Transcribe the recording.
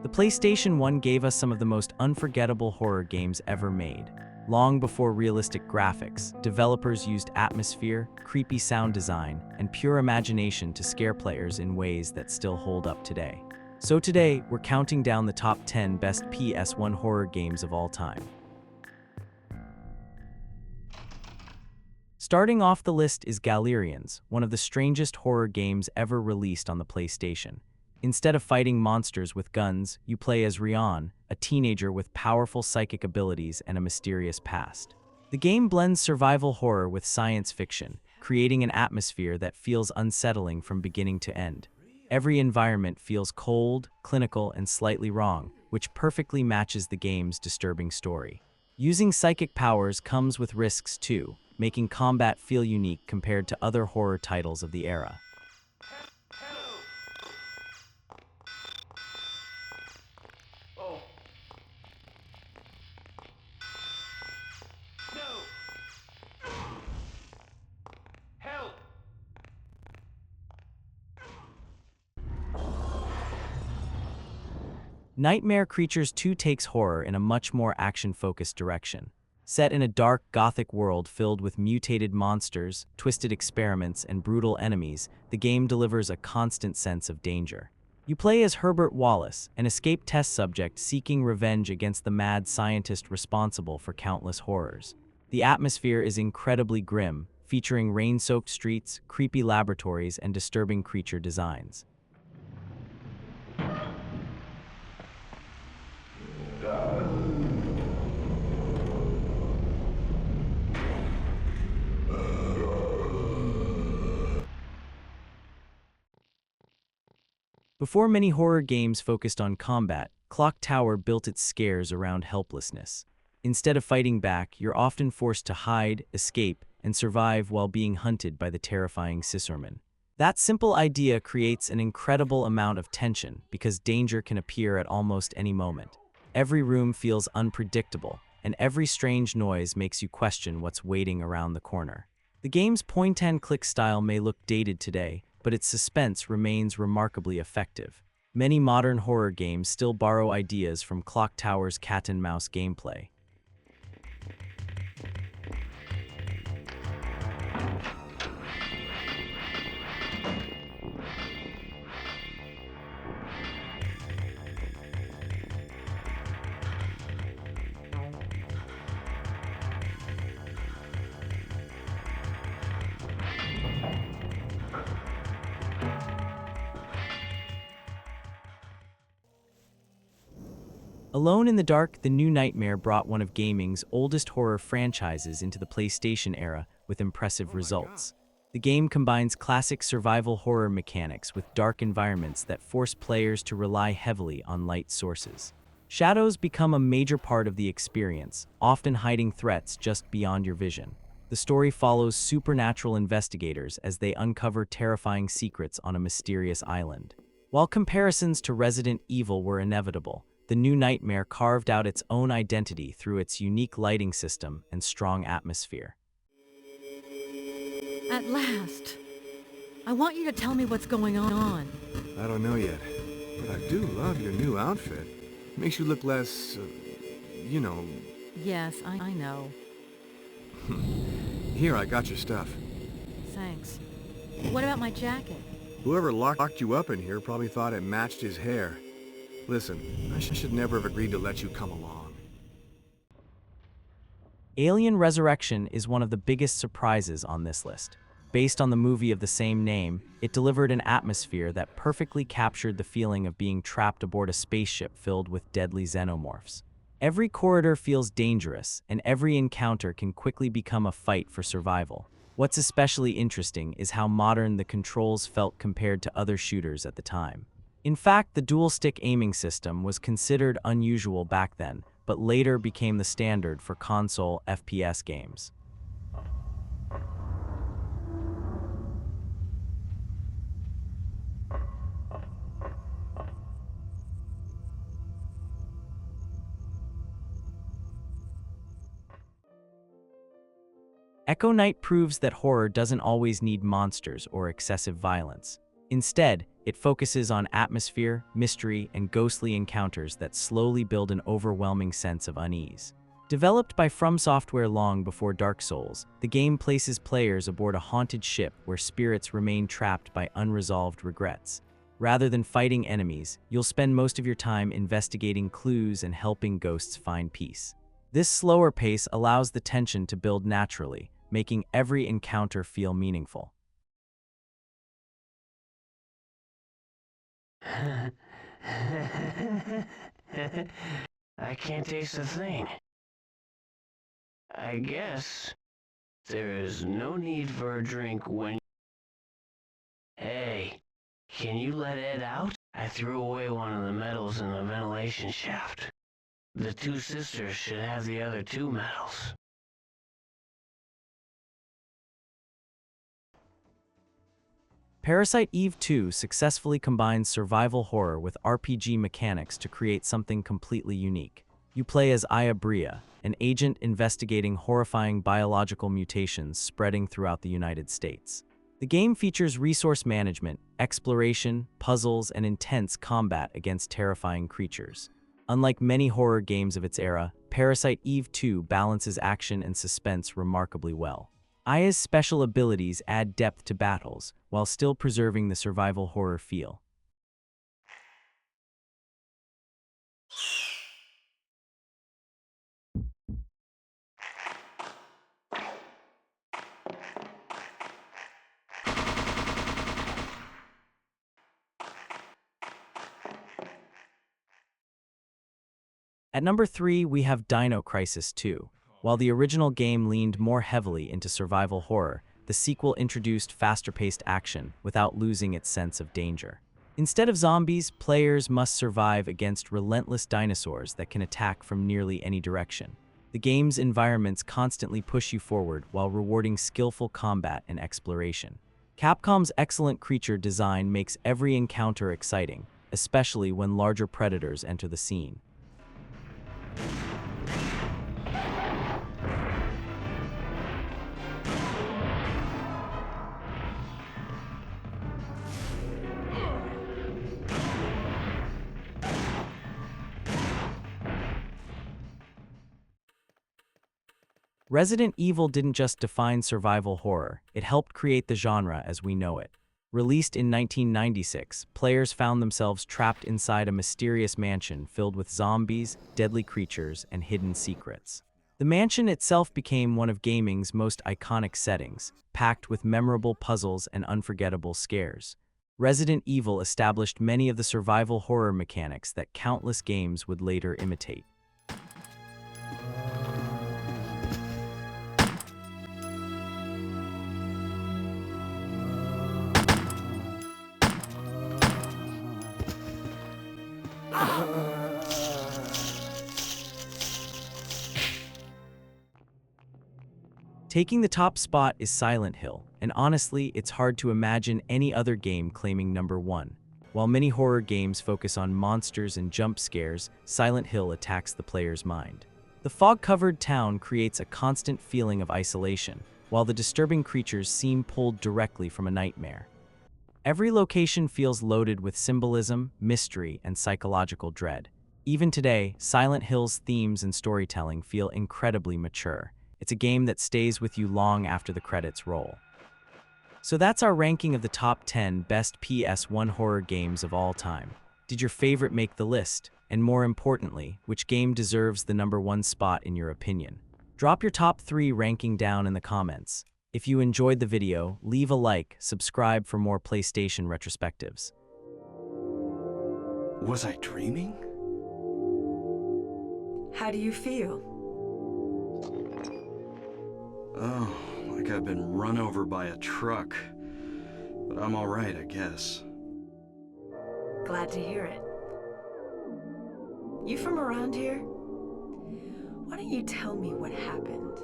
The PlayStation 1 gave us some of the most unforgettable horror games ever made. Long before realistic graphics, developers used atmosphere, creepy sound design, and pure imagination to scare players in ways that still hold up today. So today, we're counting down the top 10 best PS1 horror games of all time. Starting off the list is Galerians, one of the strangest horror games ever released on the PlayStation. Instead of fighting monsters with guns, you play as Rian, a teenager with powerful psychic abilities and a mysterious past. The game blends survival horror with science fiction, creating an atmosphere that feels unsettling from beginning to end. Every environment feels cold, clinical, and slightly wrong, which perfectly matches the game's disturbing story. Using psychic powers comes with risks too, making combat feel unique compared to other horror titles of the era. Nightmare Creatures 2 takes horror in a much more action-focused direction. Set in a dark, gothic world filled with mutated monsters, twisted experiments, and brutal enemies, the game delivers a constant sense of danger. You play as Herbert Wallace, an escaped test subject seeking revenge against the mad scientist responsible for countless horrors. The atmosphere is incredibly grim, featuring rain-soaked streets, creepy laboratories, and disturbing creature designs. Before many horror games focused on combat, Clock Tower built its scares around helplessness. Instead of fighting back, you're often forced to hide, escape, and survive while being hunted by the terrifying Scissorman. That simple idea creates an incredible amount of tension because danger can appear at almost any moment. Every room feels unpredictable, and every strange noise makes you question what's waiting around the corner. The game's point-and-click style may look dated today, but its suspense remains remarkably effective. Many modern horror games still borrow ideas from Clock Tower's cat-and-mouse gameplay. Alone in the Dark, the new Nightmare brought one of gaming's oldest horror franchises into the PlayStation era with impressive results. The game combines classic survival horror mechanics with dark environments that force players to rely heavily on light sources. Shadows become a major part of the experience, often hiding threats just beyond your vision. The story follows supernatural investigators as they uncover terrifying secrets on a mysterious island. While comparisons to Resident Evil were inevitable, the new Nightmare carved out its own identity through its unique lighting system and strong atmosphere. At last! I want you to tell me what's going on. I don't know yet, but I do love your new outfit. Makes you look less, you know... Yes, I know. Here, I got your stuff. Thanks. What about my jacket? Whoever locked you up in here probably thought it matched his hair. Listen, I should never have agreed to let you come along. Alien Resurrection is one of the biggest surprises on this list. Based on the movie of the same name, it delivered an atmosphere that perfectly captured the feeling of being trapped aboard a spaceship filled with deadly xenomorphs. Every corridor feels dangerous, and every encounter can quickly become a fight for survival. What's especially interesting is how modern the controls felt compared to other shooters at the time. In fact, the dual-stick aiming system was considered unusual back then, but later became the standard for console FPS games. Echo Night proves that horror doesn't always need monsters or excessive violence. Instead, It focuses on atmosphere, mystery, and ghostly encounters that slowly build an overwhelming sense of unease. Developed by From Software long before Dark Souls, the game places players aboard a haunted ship where spirits remain trapped by unresolved regrets. Rather than fighting enemies, you'll spend most of your time investigating clues and helping ghosts find peace. This slower pace allows the tension to build naturally, making every encounter feel meaningful. I can't taste a thing. I guess there is no need for a drink when... Hey, can you let Ed out? I threw away one of the medals in the ventilation shaft. The two sisters should have the other two medals. Parasite Eve 2 successfully combines survival horror with RPG mechanics to create something completely unique. You play as Aya Bria, an agent investigating horrifying biological mutations spreading throughout the United States. The game features resource management, exploration, puzzles, and intense combat against terrifying creatures. Unlike many horror games of its era, Parasite Eve 2 balances action and suspense remarkably well. Aya's special abilities add depth to battles, while still preserving the survival horror feel. At number 3, we have Dino Crisis 2. While the original game leaned more heavily into survival horror, the sequel introduced faster-paced action without losing its sense of danger. Instead of zombies, players must survive against relentless dinosaurs that can attack from nearly any direction. The game's environments constantly push you forward while rewarding skillful combat and exploration. Capcom's excellent creature design makes every encounter exciting, especially when larger predators enter the scene. Resident Evil didn't just define survival horror, it helped create the genre as we know it. Released in 1996, players found themselves trapped inside a mysterious mansion filled with zombies, deadly creatures, and hidden secrets. The mansion itself became one of gaming's most iconic settings, packed with memorable puzzles and unforgettable scares. Resident Evil established many of the survival horror mechanics that countless games would later imitate. Taking the top spot is Silent Hill, and honestly, it's hard to imagine any other game claiming number 1. While many horror games focus on monsters and jump scares, Silent Hill attacks the player's mind. The fog-covered town creates a constant feeling of isolation, while the disturbing creatures seem pulled directly from a nightmare. Every location feels loaded with symbolism, mystery, and psychological dread. Even today, Silent Hill's themes and storytelling feel incredibly mature. It's a game that stays with you long after the credits roll. So that's our ranking of the top 10 best PS1 horror games of all time. Did your favorite make the list? And more importantly, which game deserves the number 1 spot in your opinion? Drop your top 3 ranking down in the comments. If you enjoyed the video, leave a like, subscribe for more PlayStation retrospectives. Was I dreaming? How do you feel? Oh, like I've been run over by a truck. But I'm all right, I guess. Glad to hear it. You from around here? Why don't you tell me what happened?